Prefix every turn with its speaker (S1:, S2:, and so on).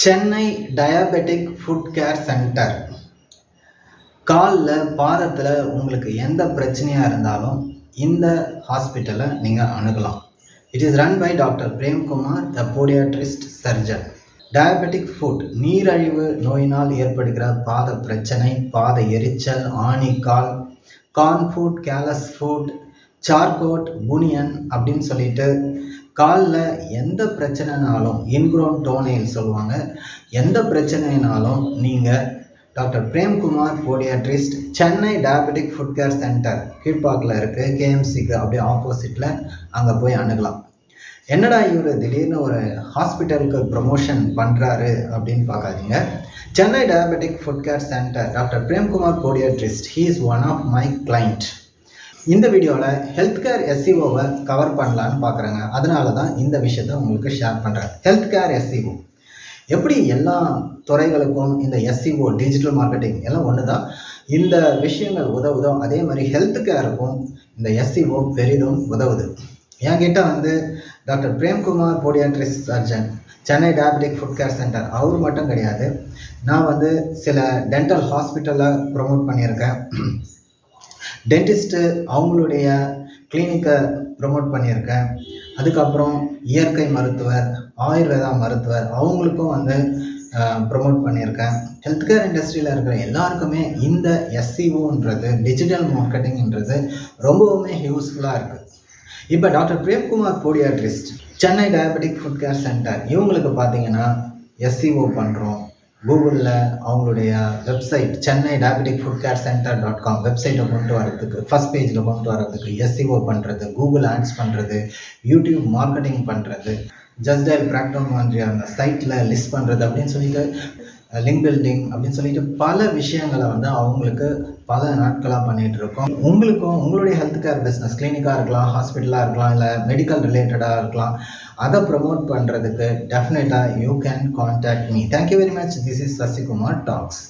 S1: Chennai diabetic food care centre. காலில் பாதத்தில் உங்களுக்கு எந்த பிரச்சனையாக இருந்தாலும் இந்த ஹாஸ்பிட்டலை நீங்கள் அணுகலாம். It is run by doctor Premkumar, the podiatrist surgeon. Diabetic foot, நீரழிவு நோயினால் ஏற்படுகிற பாத பிரச்சனை, பாத எரிச்சல், ஆணிக்கால், corn foot, callus foot, Charcot, bunion அப்படின்னு சொல்லிட்டு காலில் எந்த பிரச்சனைனாலும், இன்க்ரோன் டோனெயில் சொல்லுவாங்க, எந்த பிரச்சனைனாலும் நீங்கள் doctor Premkumar podiatrist, Chennai diabetic foot care centre கீழ்பாக்கில் இருக்குது, கேஎம்சிக்கு அப்படியே ஆப்போசிட்டில், அங்கே போய் அணுகலாம். என்னடா இவர் திடீர்னு ஒரு ஹாஸ்பிட்டலுக்கு ப்ரொமோஷன் பண்ணுறாரு அப்படின்னு பார்க்காதீங்க. Chennai diabetic foot care centre, doctor Premkumar podiatrist, he is one of my client. இந்த வீடியோவில் ஹெல்த் கேர் எஸ்இஓவை கவர் பண்ணலான்னு பார்க்குறேங்க. அதனால தான் இந்த விஷயத்தை உங்களுக்கு ஷேர் பண்ணுறேன். ஹெல்த் கேர் எஸ்இஓ எப்படி எல்லா துறைகளுக்கும் இந்த எஸ்இஓ, டிஜிட்டல் மார்க்கெட்டிங் எல்லாம் ஒன்று தான். இந்த விஷயங்கள் உதவுதோ அதே மாதிரி ஹெல்த் கேருக்கும் இந்த எஸ்இஓ பெரிதும் உதவுது. என்கிட்ட doctor Premkumar podiatrist surgeon, Chennai diabetic foot care centre, அவர் மட்டும் கிடையாது. நான் சில டென்டல் ஹாஸ்பிட்டலில் ப்ரொமோட் பண்ணியிருக்கேன். டென்டிஸ்ட்டு அவங்களுடைய கிளினிக்கை ப்ரொமோட் பண்ணியிருக்கேன். அதுக்கப்புறம் இயற்கை மருத்துவர், ஆயுர்வேதா மருத்துவர், அவங்களுக்கும் ப்ரொமோட் பண்ணியிருக்கேன். ஹெல்த் கேர் இண்டஸ்ட்ரியில் இருக்கிற எல்லாருக்குமே இந்த எஸ்இஓன்றது, டிஜிட்டல் மார்க்கெட்டிங்ன்றது ரொம்பவுமே யூஸ்ஃபுல்லாக இருக்குது. இப்போ doctor Premkumar podiatrist, Chennai diabetic foot care centre, இவங்களுக்கு பார்த்தீங்கன்னா எஸ்இஓ பண்ணுறோம். கூகுளில் அவங்களுடைய website Chennai diabetic foot care சென்டர்.com வெப்சைட்டை கொண்டு வரதுக்கு, ஃபஸ்ட் பேஜில் கொண்டு வரதுக்கு எஸ்இஓ பண்ணுறது, கூகுள் ஆட்ஸ் பண்ணுறது, யூடியூப் மார்க்கெட்டிங் பண்ணுறது, ஜஸ்ட் டயல் பிராக்டோம் மாதிரி அந்த சைட்டில் லிஸ்ட் பண்ணுறது அப்படின்னு சொல்லிட்டு, லிங்க் பில்டிங் அப்படின்னு சொல்லிட்டு பல விஷயங்களை அவங்களுக்கு பல நாட்களாக பண்ணிகிட்டு இருக்கோம். உங்களுக்கும் உங்களுடைய ஹெல்த் கேர் பிஸ்னஸ், கிளினிக்காக இருக்கலாம், ஹாஸ்பிட்டலாக இருக்கலாம், இல்லை மெடிக்கல் ரிலேட்டடாக இருக்கலாம், அதை ப்ரமோட் பண்ணுறதுக்கு டெஃபினட்டாக you can contact me. Thank you very much. This is Sasikumar tax.